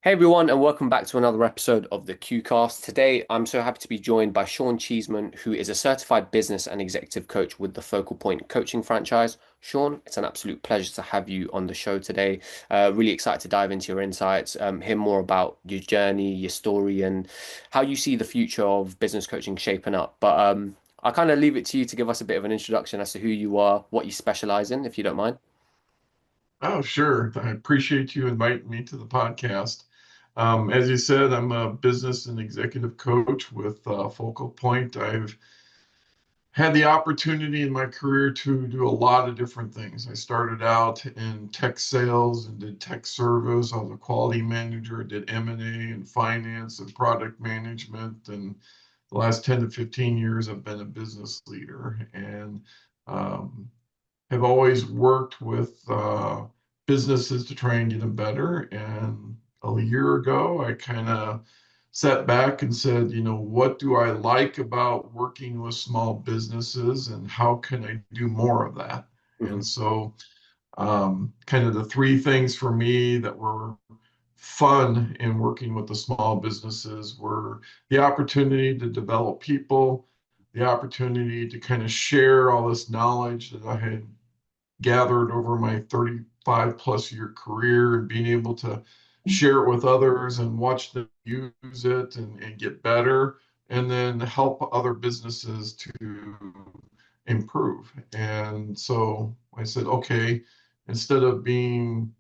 Hey everyone, and welcome back to another episode of the QCAST. Today, I'm so happy to be joined by Shawn Cheesman, who is a certified business and executive coach with the Focal Point coaching franchise. Shawn, it's an absolute pleasure to have you on the show today. Really excited to dive into your insights, hear more about your journey, your story, and how you see the future of business coaching shaping up. But I kind of leave it to you to give us a bit of an introduction as to who you are, what you specialize in, if you don't mind. Oh, sure. I appreciate you inviting me to the podcast. As you said, I'm a business and executive coach with Focal Point. I've had the opportunity in my career to do a lot of different things. I started out in tech sales and did tech service. I was a quality manager, did M&A and finance and product management. And the last 10 to 15 years, I've been a business leader. And um, have always worked with businesses to try and get them better. And a year ago, I kind of sat back and said, what do I like about working with small businesses and how can I do more of that? And Mhm. so, kind of the three things for me that were fun in working with the small businesses were the opportunity to develop people, the opportunity to kind of share all this knowledge that I had gathered over my 35 plus year career and being able to share it with others and watch them use it and get better and then help other businesses to improve. And so I said, okay, instead of being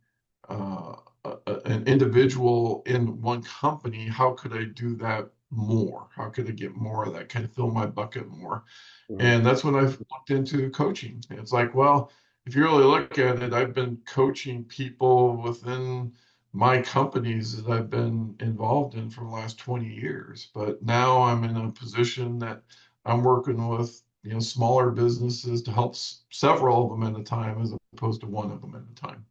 an individual in one company, how could I do that more? How could I get more of that, kind of fill my bucket more? Mhm. And that's when I looked into coaching. It's like, well, if you really look at it, I've been coaching people within my companies that I've been involved in for the last 20 years. But now I'm in a position that I'm working with, smaller businesses to help several of them at a time as opposed to one of them at a time.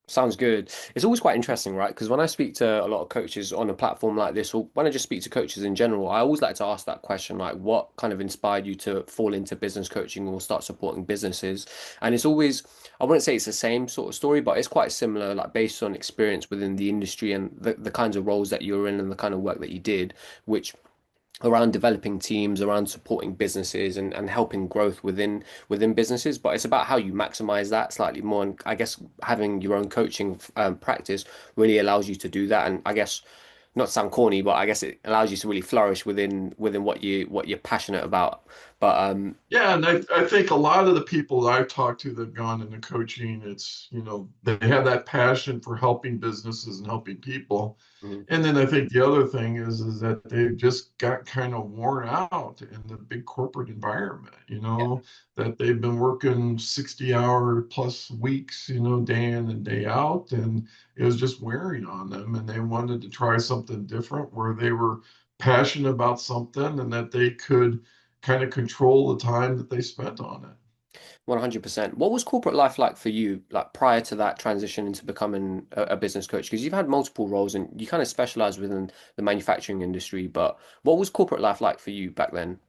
Sounds good. It's always quite interesting, right? Because when I speak to a lot of coaches on a platform like this, or when I just speak to coaches in general, I always like to ask that question, like, what kind of inspired you to fall into business coaching or start supporting businesses? And it's always, I wouldn't say it's the same sort of story, but it's quite similar, like based on experience within the industry and the kinds of roles that you're in and the kind of work that you did, which around developing teams, around supporting businesses and helping growth within businesses. But it's about how you maximize that slightly more. And I guess having your own coaching practice really allows you to do that. And I guess not to sound corny, but I guess it allows you to really flourish within what you're passionate about. But Yeah, and I think a lot of the people that I've talked to that have gone into coaching, it's, they have that passion for helping businesses and helping people. mhm, And then I think the other thing is that they've just got kind of worn out in the big corporate environment, yeah. that they've been working 60-hour plus weeks, day in and day out, and it was just wearing on them. And they wanted to try something different where they were passionate about something and that they could kind of control the time that they spent on it. 100%. What was corporate life like for you, like prior to that transition into becoming a business coach? Because you've had multiple roles and you kind of specialize within the manufacturing industry, but what was corporate life like for you back then?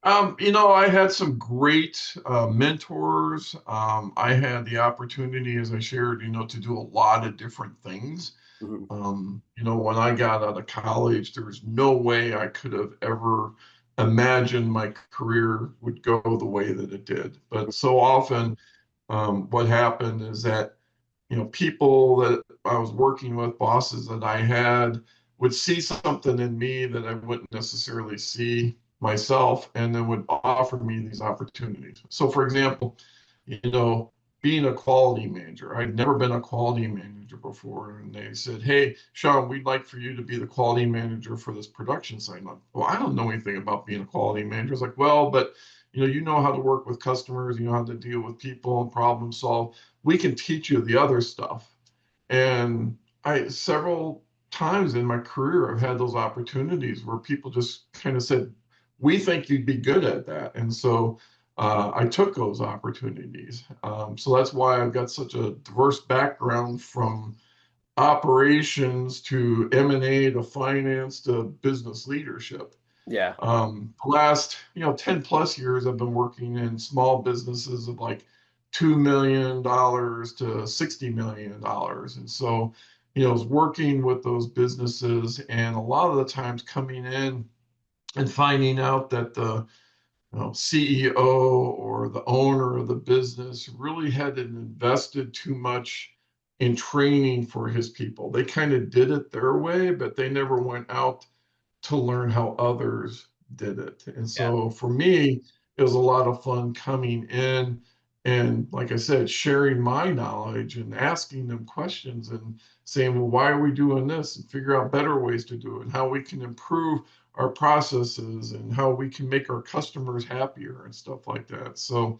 I had some great mentors. I had the opportunity, as I shared, to do a lot of different things. Mhm. When I got out of college, there was no way I could have ever imagined my career would go the way that it did. But so often, what happened is that, people that I was working with, bosses that I had, would see something in me that I wouldn't necessarily see myself, and then would offer me these opportunities. So, for example, you know, being a quality manager. I'd never been a quality manager before. And they said, hey, Shawn, we'd like for you to be the quality manager for this production site. I'm like, well, I don't know anything about being a quality manager. It's like, well, but you know how to work with customers, you know how to deal with people and problem solve. We can teach you the other stuff. And I several times in my career I've had those opportunities where people just kind of said, we think you'd be good at that. And so I took those opportunities. So that's why I've got such a diverse background from operations to M&A to finance to business leadership. Yeah. The last, 10 plus years, I've been working in small businesses of like $2 million to $60 million. And so, is working with those businesses, and a lot of the times coming in and finding out that the CEO or the owner of the business really hadn't invested too much in training for his people. They kind of did it their way, but they never went out to learn how others did it. And Yeah. so for me, it was a lot of fun coming in and, like I said, sharing my knowledge and asking them questions and saying, well, why are we doing this? And figure out better ways to do it and how we can improve our processes and how we can make our customers happier and stuff like that. So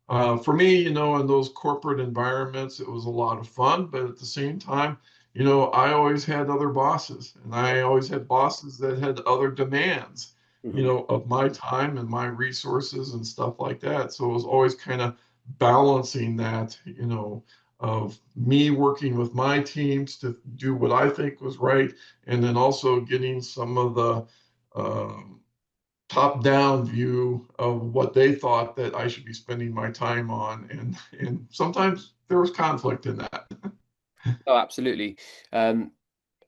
for me, in those corporate environments, it was a lot of fun, but at the same time, I always had other bosses, and I always had bosses that had other demands, Mhm. of my time and my resources and stuff like that. So it was always kind of balancing that, of me working with my teams to do what I think was right, and then also getting some of the um, top-down view of what they thought that I should be spending my time on, and sometimes there was conflict in that. Oh, absolutely. Um,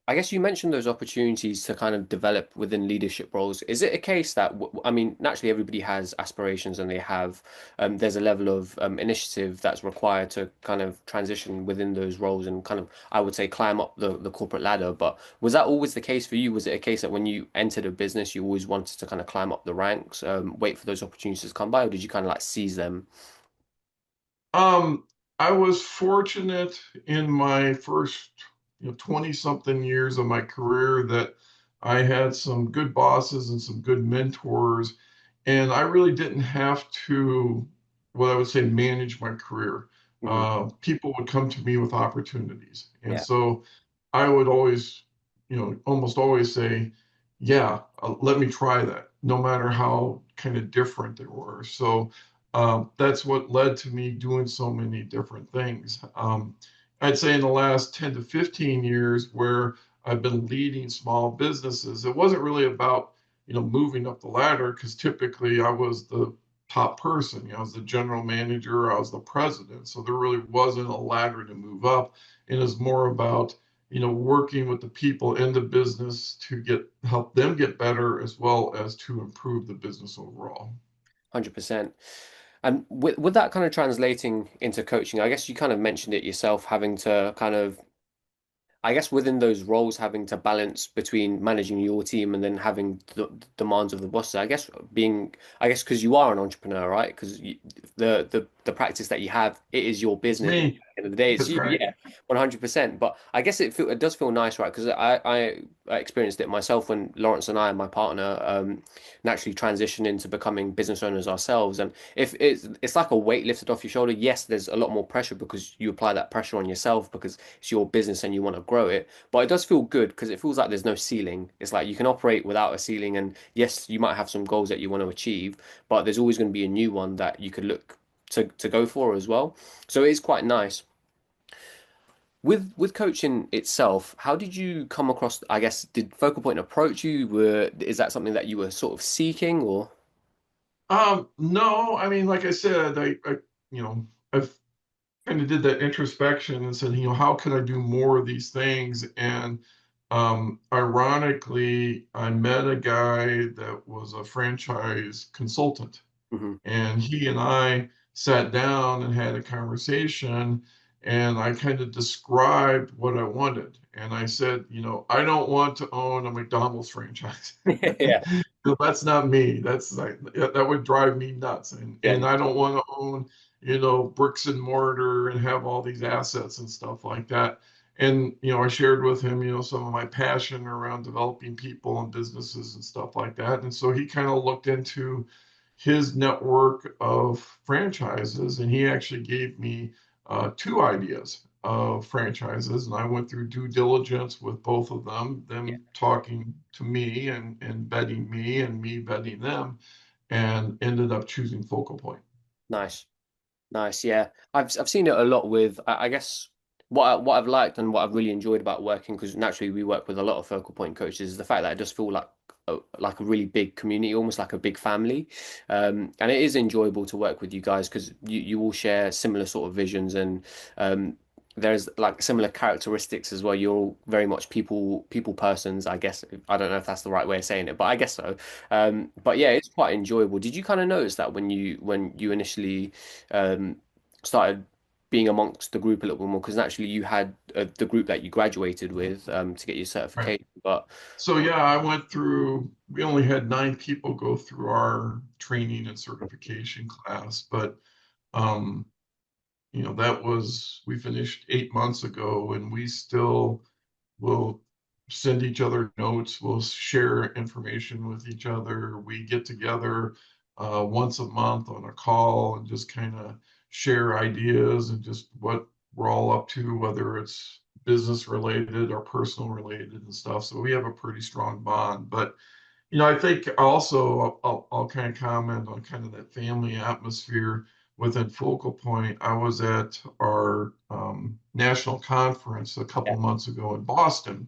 I guess you mentioned those opportunities to kind of develop within leadership roles. Is it a case that, I mean, naturally everybody has aspirations and there's a level of initiative that's required to kind of transition within those roles and kind of, I would say, climb up the corporate ladder. But was that always the case for you? Was it a case that when you entered a business, you always wanted to kind of climb up the ranks, wait for those opportunities to come by, or did you kind of like seize them? Um, I was fortunate in my first, 20 something years of my career that I had some good bosses and some good mentors, and I really didn't have to, what I would say, manage my career. Hmm. People would come to me with opportunities, and Yeah, so I would always, almost always say, yeah, let me try that, no matter how kind of different they were. So that's what led to me doing so many different things. I'd say in the last 10 to 15 years, where I've been leading small businesses, it wasn't really about, moving up the ladder, because typically I was the top person. I was the general manager, I was the president. So there really wasn't a ladder to move up. And it's more about, working with the people in the business to help them get better as well as to improve the business overall. 100%. And with that kind of translating into coaching, I guess you kind of mentioned it yourself, having to kind of I guess within those roles, having to balance between managing your team and then having the demands of the bosses. I guess because you are an entrepreneur, right? Because the practice that you have, it is your It's business. At me. the end of the day, it's That's you, right. yeah, 100%. But I guess it does feel nice, right? Because I experienced it myself when Lawrence and I, my partner, naturally transitioned into becoming business owners ourselves. And if it's like a weight lifted off your shoulder, yes, there's a lot more pressure because you apply that pressure on yourself because it's your business and you want to grow it. But it does feel good because it feels like there's no ceiling. It's like you can operate without a ceiling. And yes, you might have some goals that you want to achieve, but there's always going to be a new one that you could look to go for as well. So it is quite nice. With coaching itself, how did you come across, I guess, did Focal Point approach you? Is that something that you were sort of seeking or? No, I mean, like I said, I've kind of did that introspection and said, how can I do more of these things? And ironically, I met a guy that was a franchise consultant, Mhm. and he and I sat down and had a conversation, and I kind of described what I wanted. And I said, I don't want to own a McDonald's franchise. Yeah, 'Cause that's not me. That's like that would drive me nuts. And yeah, I don't want to own, bricks and mortar and have all these assets and stuff like that. And I shared with him, some of my passion around developing people and businesses and stuff like that. And so he kind of looked into his network of franchises, and he actually gave me two ideas of franchises, and I went through due diligence with both of yeah. them talking to me and vetting me and me vetting them, and ended up choosing Focal Point. Nice. Nice, yeah. I've seen it a lot with I guess what I've liked and what I've really enjoyed about working because naturally we work with a lot of focal point coaches is the fact that it does feel like a really big community, almost like a big family. And it is enjoyable to work with you guys because you all share similar sort of visions and there's like similar characteristics as well. You're all very much people persons, I guess. I don't know if that's the right way of saying it, but I guess so. But yeah, it's quite enjoyable. Did you kind of notice that when you initially started being amongst the group a little bit more? Because naturally you had the group that you graduated with to get your Right. certification, but So yeah, I went through, we only had 9 people go through our training and certification class, but um, that was, we finished 8 months ago, and we still will send each other notes. We'll share information with each other. We get together once a month on a call and just kind of share ideas and just what we're all up to, whether it's business related or personal related and stuff. So we have a pretty strong bond. But I think also I'll kind of comment on kind of that family atmosphere within Focal Point. I was at our national conference a couple yeah. months ago in Boston,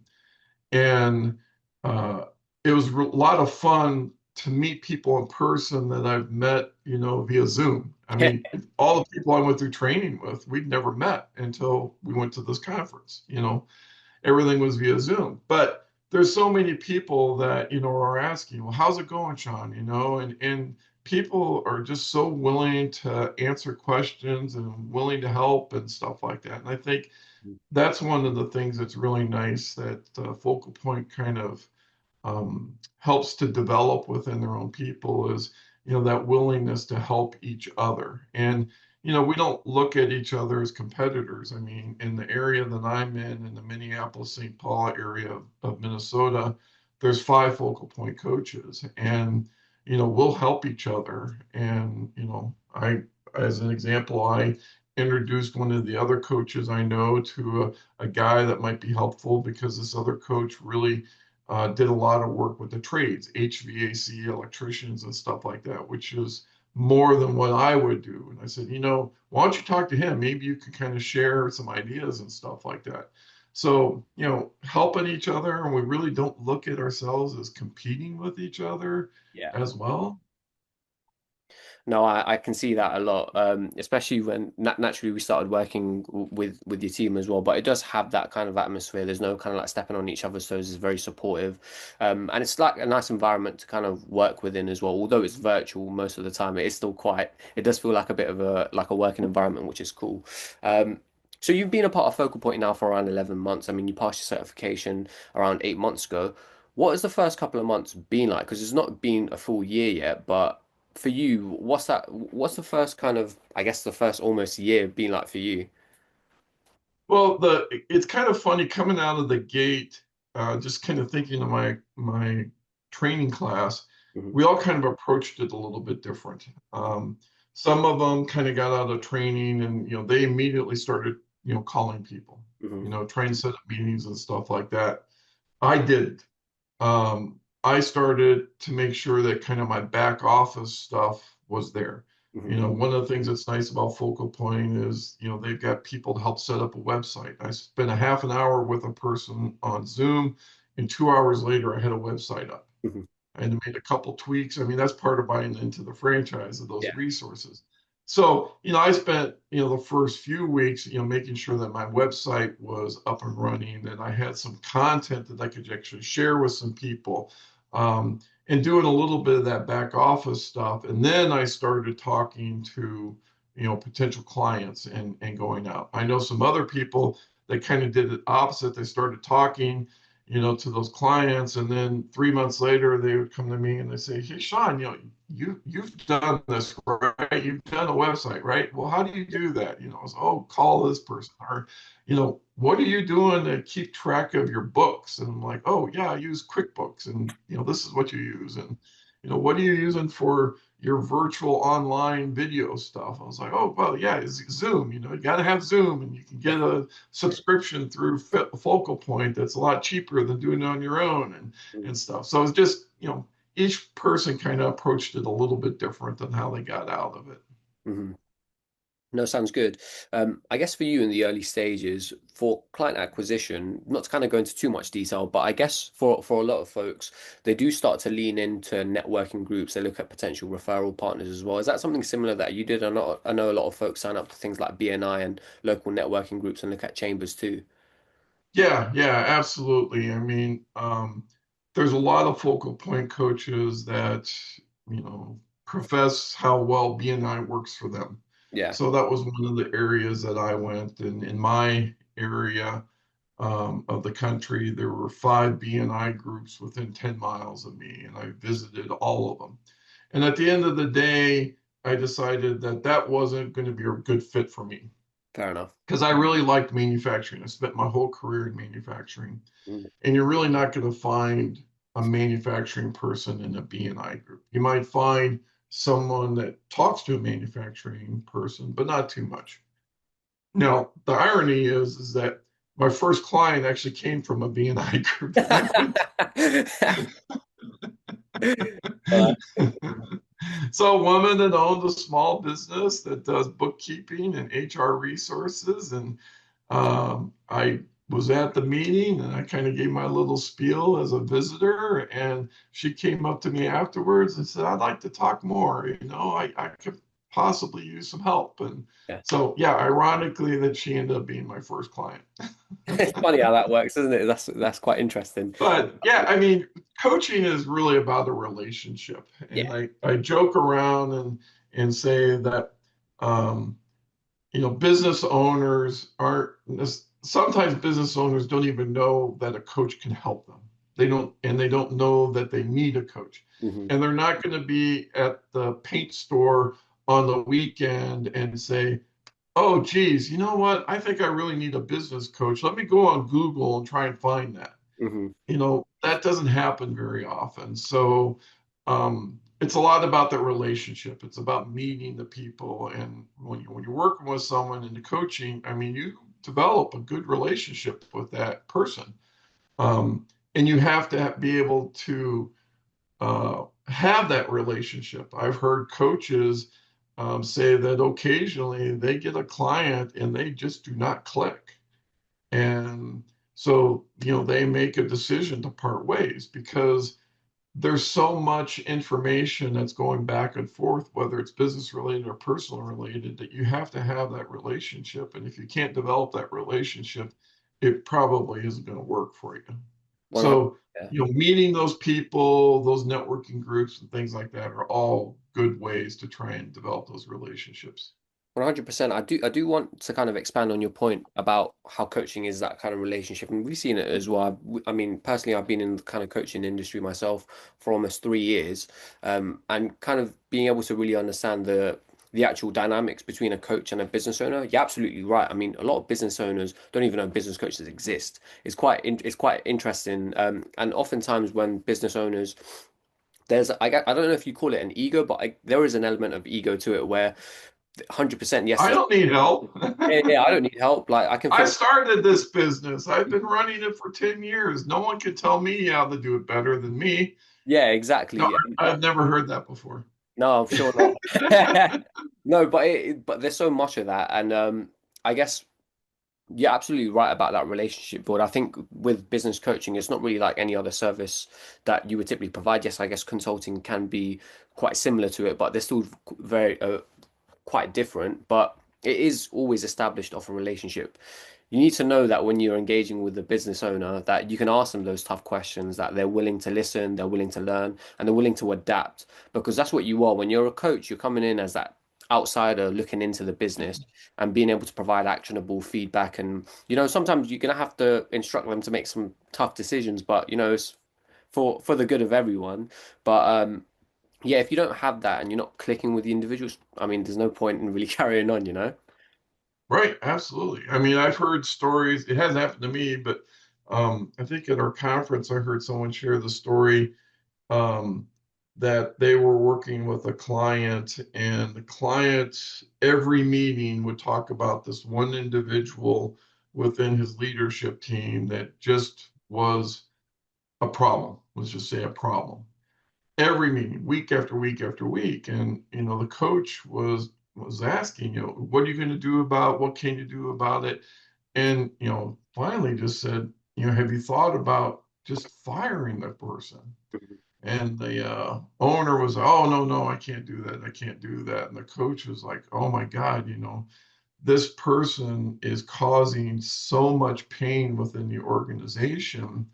and uh, it was a lot of fun to meet people in person that I've met, via Zoom. I mean, all the people I went through training with, we'd never met until we went to this conference. Everything was via Zoom. But there's so many people that, are asking, well, how's it going, Shawn? And people are just so willing to answer questions and willing to help and stuff like that. And I think that's one of the things that's really nice that Focal Point kind of helps to develop within their own people is, that willingness to help each other. And, we don't look at each other as competitors. I mean, in the area that I'm in the Minneapolis, St. Paul area of Minnesota, there's 5 Focal Point coaches, and, we'll help each other. And, as an example, I introduced one of the other coaches I know to a guy that might be helpful because this other coach really did a lot of work with the trades, HVAC, electricians, and stuff like that, which is more than what I would do. And I said, why don't you talk to him? Maybe you can kind of share some ideas and stuff like that. So, helping each other, and we really don't look at ourselves as competing with each other Yeah. as well. No, I can see that a lot, especially when naturally we started working with your team as well. But it does have that kind of atmosphere. There's no kind of like stepping on each other's toes. It's very supportive, and it's like a nice environment to kind of work within as well. Although it's virtual most of the time, it is still quite. It does feel like a bit of a working environment, which is cool. So you've been a part of Focal Point now for around 11 months. I mean, you passed your certification around 8 months ago. What has the first couple of months been like? Because it's not been a full year yet, but for you, what's the first kind of, I guess the first almost year been like for you? Well, it's kind of funny coming out of the gate, just kind of thinking of my training class. Hmm. We all kind of approached it a little bit different. Some of them kind of got out of training, and they immediately started calling people, Hmm. trying to set up meetings and stuff like that. I didn't. I started to make sure that kind of my back office stuff was there. Hmm. One of the things that's nice about Focal Point is, they've got people to help set up a website. I spent a half an hour with a person on Zoom, and 2 hours later, I had a website up. Hmm. And made a couple tweaks. I mean, that's part of buying into the franchise of those Yeah. resources. So, I spent, the first few weeks, making sure that my website was up and running, that I had some content that I could actually share with some people, and doing a little bit of that back office stuff. And then I started talking to, potential clients and going out. I know some other people that kind of did it opposite. They started talking, to those clients. And then 3 months later, they would come to me and they say, "Hey, Shawn, you've done this, right? You've done a website, right? Well, how do you do that?" I was, "Oh, call this person." Or, "What are you doing to keep track of your books?" And I'm like, "Oh, yeah, I use QuickBooks, and this is what you use." And, "What are you using for your virtual online video stuff?" I was like, "Oh, well, yeah, it's Zoom. You got to have Zoom, and you can get a subscription through Focal Point that's a lot cheaper than doing it on your own and stuff." So it's just, each person kind of approached it a little bit different than how they got out of it. Hmm. No, sounds good. I guess for you in the early stages, for client acquisition, not to kind of go into too much detail, but I guess for a lot of folks, they do start to lean into networking groups. They look at potential referral partners as well. Is that something similar that you did? I know a lot of folks sign up to things like BNI and local networking groups and look at chambers too. Yeah, yeah, absolutely. I mean, there's a lot of focal point coaches that, profess how well BNI works for them. Yeah, So that was one of the areas that I went. And in my area of the country, there were 5 BNI groups within 10 miles of me, and I visited all of them. And at the end of the day, I decided that that wasn't going to be a good fit for me fair enough. because I really liked manufacturing. I spent my whole career in manufacturing, Mm, and you're really not going to find a manufacturing person in a BNI group. You might find someone that talks to a manufacturing person, but not too much. Now, the irony is that my first client actually came from a BNI group that I went Uh, So a woman that owned a small business that does bookkeeping and HR resources, and I was at the meeting and I kind of gave my little spiel as a visitor, and she came up to me afterwards and said, "I'd like to talk more. I could possibly use some help." And yeah. so, yeah, ironically, that she ended up being my first client. It's funny how that works, isn't it? That's quite interesting. But yeah, I mean, coaching is really about a relationship. And Yeah. I joke around and say that um, business owners aren't sometimes business owners don't even know that a coach can help them. They don't know that they need a coach. Hmm. And they're not going to be at the paint store on the weekend and say, "Oh, geez, you know what? I think I really need a business coach. Let me go on Google and try and find that." Hmm. That doesn't happen very often. So it's a lot about the relationship. It's about meeting the people. And when you're working with someone in the coaching, I mean, you develop a good relationship with that person. And you have to be able to have that relationship. I've heard coaches say that occasionally they get a client and they just do not click. And so, they make a decision to part ways because there's so much information that's going back and forth, whether it's business related or personal related, that you have to have that relationship. And if you can't develop that relationship, it probably isn't going to work for you. 100. So, meeting those people, those networking groups and things like that are all good ways to try and develop those relationships. 100%. I do want to kind of expand on your point about how coaching is that kind of relationship. And we've seen it as well. I mean, personally, I've been in the kind of coaching industry myself for almost 3 years. And kind of being able to really understand the actual dynamics between a coach and a business owner. You're absolutely right. I mean, a lot of business owners don't even know business coaches exist. It's quite interesting. And oftentimes when business owners I don't know if you call it an ego, but there is an element of ego to it where 100% yes. I don't need help. Yeah, I don't need help. Like I can I feel. started this business. I've been running it for 10 years. No one can tell me how to do it better than me. Yeah, No, exactly. I've never heard that before. No, I'm sure not. No, but there's so much of that, and I guess you're absolutely right about that relationship build. I think with business coaching, it's not really like any other service that you would typically provide. Yes, I guess consulting can be quite similar to it, but they're still very quite different. But it is always established off a relationship. You need to know that when you're engaging with the business owner, that you can ask them those tough questions, that they're willing to listen, they're willing to learn, and they're willing to adapt. Because that's what you are. When you're a coach, you're coming in as that outsider looking into the business and being able to provide actionable feedback. And, sometimes you're going to have to instruct them to make some tough decisions, but, it's for the good of everyone. But, yeah, if you don't have that and you're not clicking with the individuals, I mean, there's no point in really carrying on. Right, absolutely. I mean, I've heard stories. It hasn't happened to me, but I think at our conference, I heard someone share the story um, that they were working with a client, and the client every meeting would talk about this one individual within his leadership team that just was a problem. Let's just say a problem. Every meeting, week after week after week, and the coach was was asking, what are you going to do what can you do about it? And, finally just said, have you thought about just firing the person? And the owner was, oh, no, no, I can't do that. I can't do that. And the coach was like, oh my God, this person is causing so much pain within the organization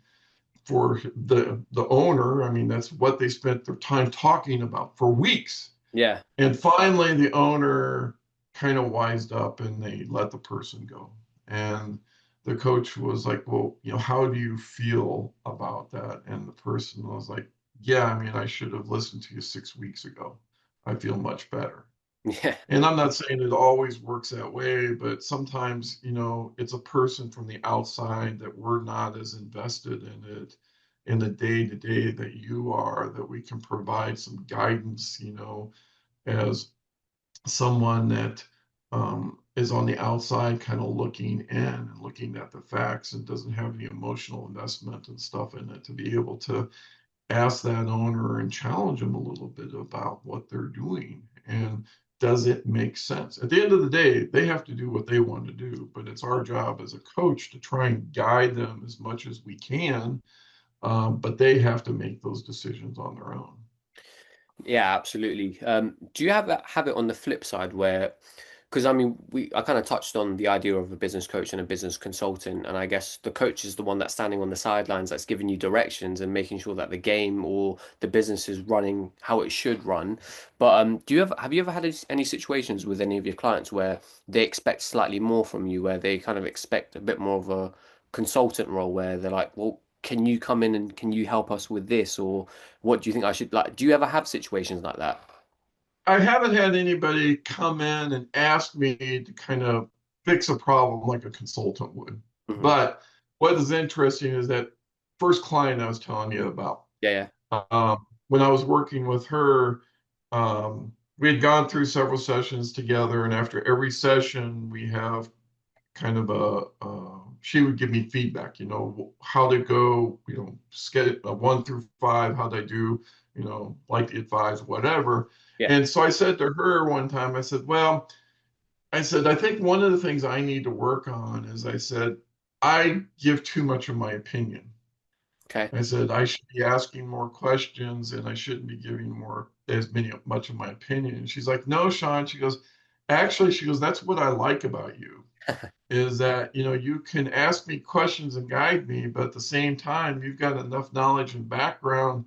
for the owner. I mean, that's what they spent their time talking about for weeks. Yeah. And finally, the owner kind of wised up and they let the person go. And the coach was like, well, how do you feel about that? And the person was like, yeah, I mean, I should have listened to you 6 weeks ago. I feel much better. Yeah. And I'm not saying it always works that way, but sometimes, it's a person from the outside that we're not as invested in it in the day to day that you are, that we can provide some guidance, as someone that is on the outside kind of looking in and looking at the facts and doesn't have any emotional investment and stuff in it to be able to ask that owner and challenge them a little bit about what they're doing and does it make sense. At the end of the day, they have to do what they want to do, but it's our job as a coach to try and guide them as much as we can, but they have to make those decisions on their own. Yeah, absolutely. Do you have it on the flip side where, because I mean, I kind of touched on the idea of a business coach and a business consultant, and I guess the coach is the one that's standing on the sidelines, that's giving you directions and making sure that the game or the business is running how it should run. But do you have you ever had any situations with any of your clients where they expect slightly more from you, where they kind of expect a bit more of a consultant role, where they're like, well, can you come in and can you help us with this, or what do you think I should like? Do you ever have situations like that? I haven't had anybody come in and ask me to kind of fix a problem like a consultant would. Hmm. But what is interesting is that first client I was telling you about, Yeah, yeah, when I was working with her, we had gone through several sessions together, and after every session, we have kind of she would give me feedback, how to go, sketch 1 through 5, how would I do, like the advise, whatever. yeah. And so I said to her one time, I said, well, I said, I think one of the things I need to work on is I said, I give too much of my opinion. Okay. I said, I should be asking more questions and I shouldn't be giving much of my opinion. And she's like, no, Shawn, she goes, actually, she goes, that's what I like about you is that you can ask me questions and guide me, but at the same time you've got enough knowledge and background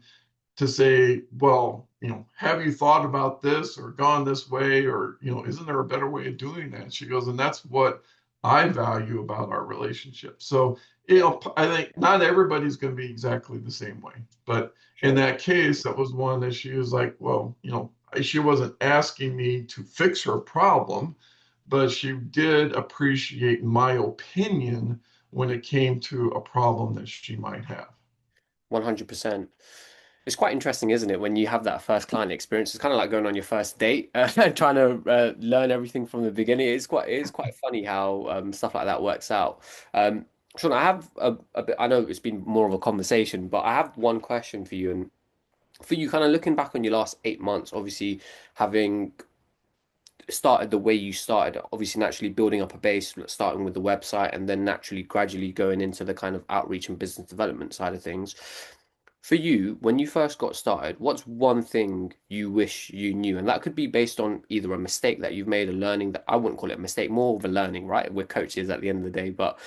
to say, well, have you thought about this or gone this way, or isn't there a better way of doing that? She goes, and that's what I value about our relationship. So Yeah, I think not everybody's going to be exactly the same way, but in sure. that case that was one that she was like, well, she wasn't asking me to fix her problem, but she did appreciate my opinion when it came to a problem that she might have. 100%. It's quite interesting, isn't it, when you have that first client experience? It's kind of like going on your first date, trying to learn everything from the beginning. It's quite funny how stuff like that works out. Sean, I have a bit. I know it's been more of a conversation, but I have one question for you, and for you, kind of looking back on your last 8 months, obviously having started the way you started, obviously naturally building up a base, starting with the website, and then naturally gradually going into the kind of outreach and business development side of things. For you, when you first got started, what's one thing you wish you knew? And that could be based on either a mistake that you've made, a learning that I wouldn't call it a mistake, more of a learning, right? We're coaches at the end of the day. But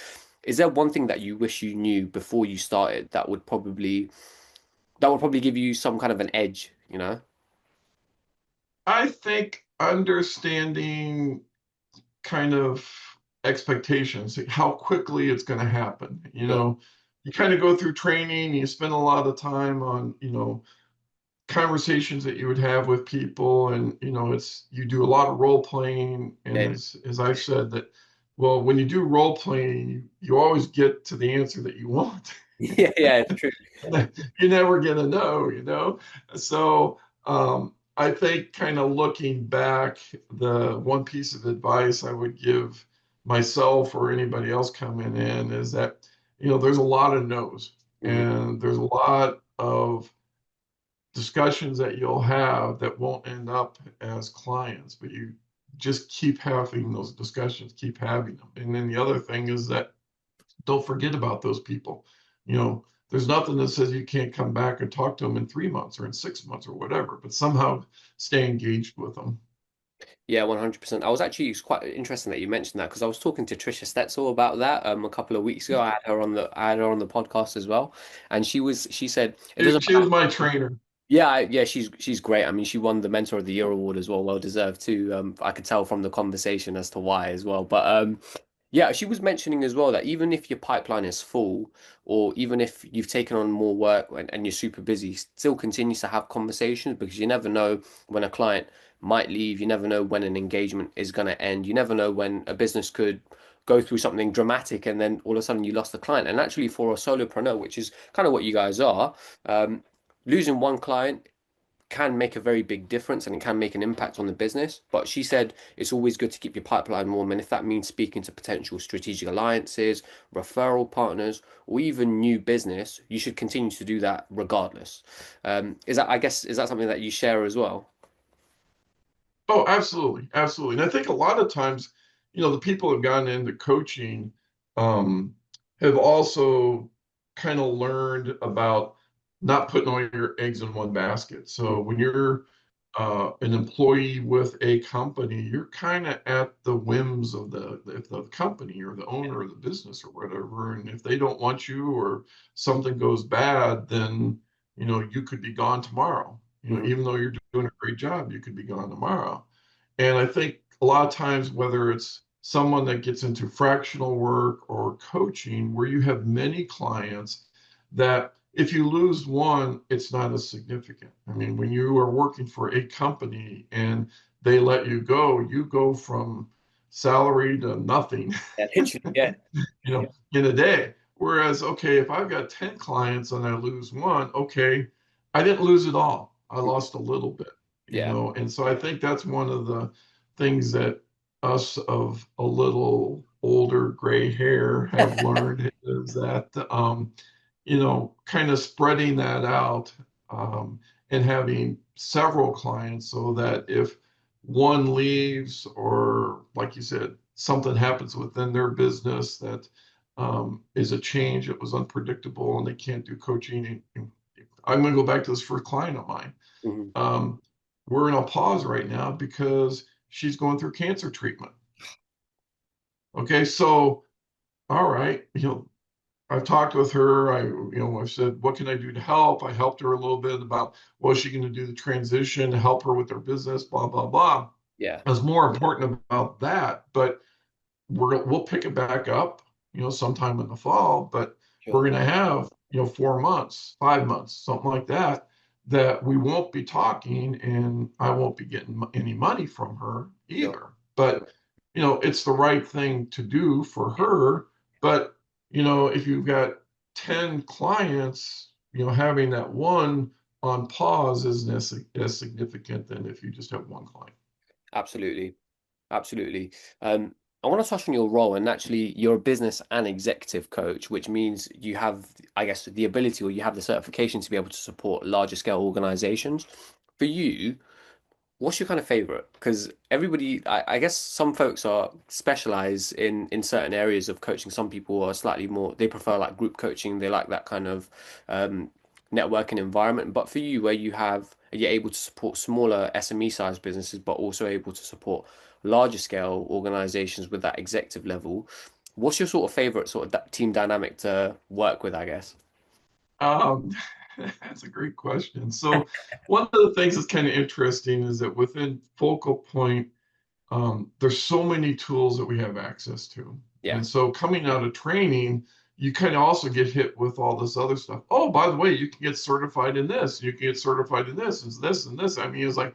is there one thing that you wish you knew before you started that would probably give you some kind of an edge, you know? I think understanding kind of expectations, how quickly it's going to happen. Sure. You kind of go through training, you spend a lot of time on, conversations that you would have with people, and it's you do a lot of role playing, and Yeah. as I've said that, well, when you do role playing, you always get to the answer that you want. Yeah, yeah, it's true. You never get a no, So I think kind of looking back, the one piece of advice I would give myself or anybody else coming in is that, there's a lot of no's Mhm. and there's a lot of discussions that you'll have that won't end up as clients, but you just keep having those discussions, keep having them. And then the other thing is that don't forget about those people. You know, there's nothing that says you can't come back and talk to them in 3 months or in 6 months or whatever, but somehow stay engaged with them. Yeah, 100%. I was actually, it's quite interesting that you mentioned that because I was talking to Trisha Stetzel about that a couple of weeks ago. I had her on the podcast as well, and she said it She, doesn't she was my trainer. yeah, yeah, she's great. I mean, she won the Mentor of the Year award as well, well deserved too. I could tell from the conversation as to why as well. But yeah, she was mentioning as well that even if your pipeline is full, or even if you've taken on more work and you're super busy, still continues to have conversations because you never know when a client might leave. You never know when an engagement is going to end. You never know when a business could go through something dramatic and then all of a sudden you lost the client. And actually, for a solopreneur, which is kind of what you guys are. Losing one client can make a very big difference and it can make an impact on the business. But she said it's always good to keep your pipeline warm. And if that means speaking to potential strategic alliances, referral partners, or even new business, you should continue to do that regardless. Is that, I guess, is that something that you share as well? Oh, absolutely, absolutely. And I think a lot of times, the people who've gotten into coaching um, have also kind of learned about not putting all your eggs in one basket. Mm, So when you're an employee with a company, you're kind of at the whims of the company or the owner of the business or whatever. And if they don't want you or something goes bad, then you could be gone tomorrow. mhm. Even though you're doing a great job, you could be gone tomorrow. And I think a lot of times, whether it's someone that gets into fractional work or coaching, where you have many clients, that if you lose one, it's not as significant. I mean, when you are working for a company and they let you go from salary to nothing, Yeah, literally, yeah, in a day. Whereas, okay, if I've got 10 clients and I lose one, okay, I didn't lose it all. I lost a little bit, yeah, And so I think that's one of the things that us of a little older gray hair have learned is that, kind of spreading that out and having several clients so that if one leaves or, like you said, something happens within their business that is a change that was unpredictable and they can't do coaching. And I'm going to go back to this first client of mine. mhm, Um, we're in a pause right now because she's going through cancer treatment. Okay, so all right, I've talked with her. I've said, what can I do to help? I helped her a little bit about what she going to do the transition, help her with her business, blah blah blah. yeah, It's more important about that, but we'll pick it back up, sometime in the fall. But we're sure, going to have 4 months, 5 months, something like that, that we won't be talking, and I won't be getting any money from her sure, either. But sure. it's the right thing to do for her. But if you've got 10 clients, having that one on pause isn't as significant than if you just have one client. Absolutely. Absolutely. I want to touch on your role, and actually, you're a business and executive coach, which means you have, I guess, the ability or you have the certification to be able to support larger scale organizations. For you, what's your kind of favorite? Because everybody, I guess some folks are specialize in certain areas of coaching. Some people are slightly more, they prefer like group coaching. They like that kind of um, networking environment. But for you, where you're able to support smaller SME sized businesses, but also able to support larger scale organizations with that executive level, what's your sort of favorite sort of team dynamic to work with, I guess? Um, that's a great question. So, one of the things that's kind of interesting is that within Focal Point, there's so many tools that we have access to. Yeah, And so, coming out of training, you kind of also get hit with all this other stuff. Oh, by the way, you can get certified in this, you can get certified in this, and this, and this. I mean, it's like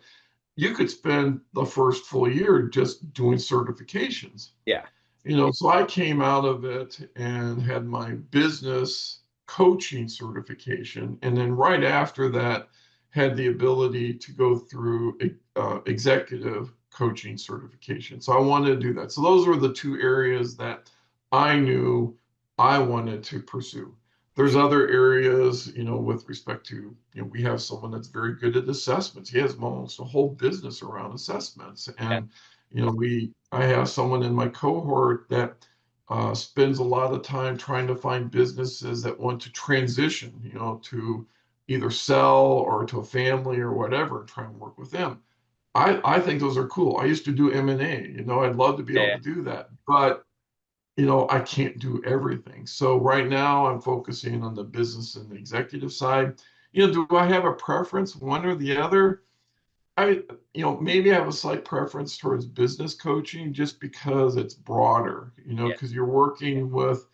you could spend the first full year just doing certifications. yeah, So I came out of it and had my business coaching certification. And then right after that, had the ability to go through executive coaching certification. So I wanted to do that. So those were the two areas that I knew I wanted to pursue. There's other areas, with respect to, we have someone that's very good at assessments. He has almost a whole business around assessments. yeah, And I have someone in my cohort that spends a lot of time trying to find businesses that want to transition, to either sell or to a family or whatever, and try and work with them. I think those are cool. I used to do M&A, I'd love to be able Yeah. to do that, but I can't do everything. So right now I'm focusing on the business and the executive side. Do I have a preference, one or the other? I, maybe I have a slight preference towards business coaching just because it's broader, Yeah. because you're working with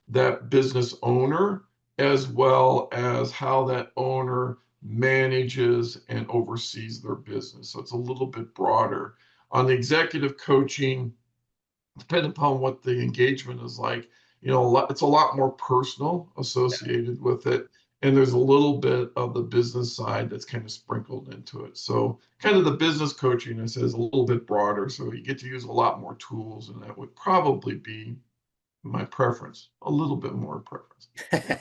that business owner as well as how that owner manages and oversees their business. So it's a little bit broader. On the executive coaching, depending upon what the engagement is like, it's a lot more personal associated with it. And there's a little bit of the business side that's kind of sprinkled into it. So, kind of the business coaching, I say, is a little bit broader. So, you get to use a lot more tools, and that would probably be my preference, a little bit more preference. Yeah.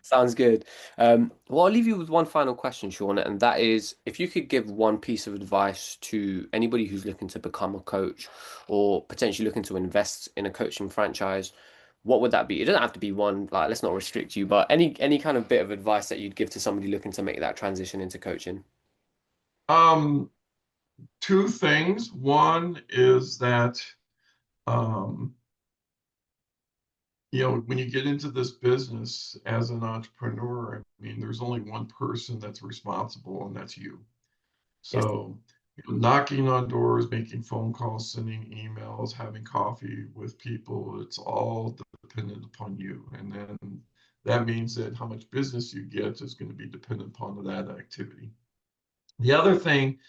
Sounds good. Well, I'll leave you with one final question, Sean, and that is if you could give one piece of advice to anybody who's looking to become a coach or potentially looking to invest in a coaching franchise, what would that be? It doesn't have to be one, like let's not restrict you, but any kind of bit of advice that you'd give to somebody looking to make that transition into coaching. Um, Two things. One is that, um, when you get into this business as an entrepreneur, I mean, there's only one person that's responsible, and that's you. Yes. So, knocking on doors, making phone calls, sending emails, having coffee with people, it's all dependent upon you. And then that means that how much business you get is going to be dependent upon that activity. The other thing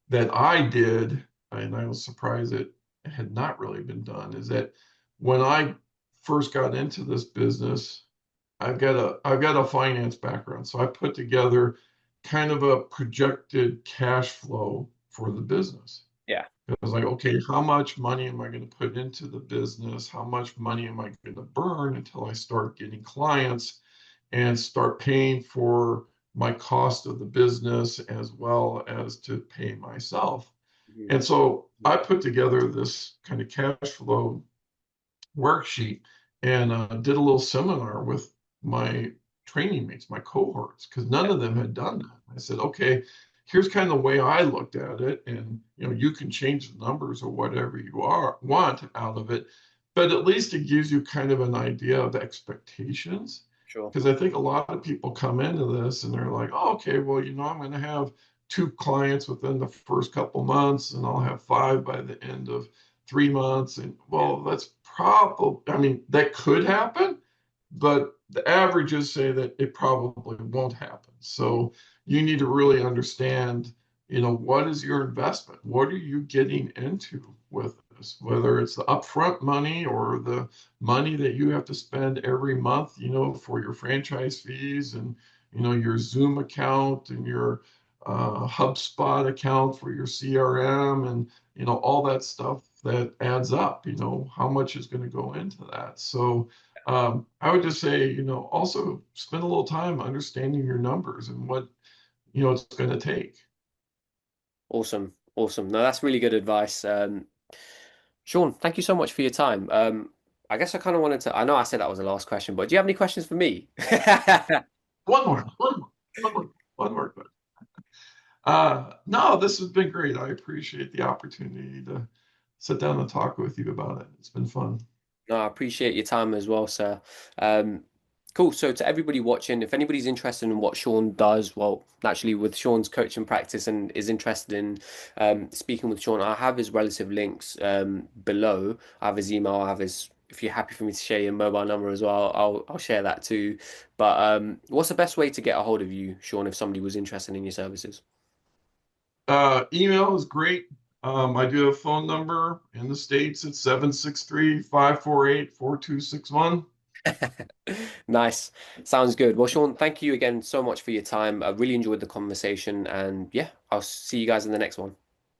that I did, and I was surprised it had not really been done, is that when I first got into this business, I've got a finance background, so I put together kind of a projected cash flow for the business. Yeah. I was like, okay, how much money am I going to put into the business? How much money am I going to burn until I start getting clients and start paying for my cost of the business as well as to pay myself? Mhm. And so I put together this kind of cash flow worksheet and did a little seminar with my training mates, my cohorts, because none of them had done that. I said, okay, here's kind of the way I looked at it, and you can change the numbers or whatever you want out of it, but at least it gives you kind of an idea of expectations. Sure. Because I think a lot of people come into this and they're like, oh, okay, well, I'm going to have two clients within the first couple months, and I'll have five by the end of 3 months. And Yeah. well, that's probably, I mean, that could happen, but the averages say that it probably won't happen. So you need to really understand, what is your investment? What are you getting into with this? Whether it's the upfront money or the money that you have to spend every month, for your franchise fees and, your Zoom account and your HubSpot account for your CRM and, all that stuff that adds up, how much is going to go into that. So I would just say, also spend a little time understanding your numbers and what, it's going to take. Awesome. Awesome. No, that's really good advice. Sean, thank you so much for your time. I guess I kind of wanted to, I know I said that was the last question, but do you have any questions for me? One more, one more, one more. No, this has been great. I appreciate the opportunity to sit down and talk with you about it. It's been fun. No, I appreciate your time as well, sir. Um, cool. So to everybody watching, if anybody's interested in what Sean does, well, naturally with Sean's coaching practice and is interested in speaking with Sean, I have his relative links below. I have his email. I have his. If you're happy for me to share your mobile number as well, I'll share that too. But what's the best way to get a hold of you, Sean, if somebody was interested in your services? Email is great. I do have a phone number in the States. It's 763-548-4261. Nice. Sounds good. Well, Sean, thank you again so much for your time. I really enjoyed the conversation, and yeah, I'll see you guys in the next one.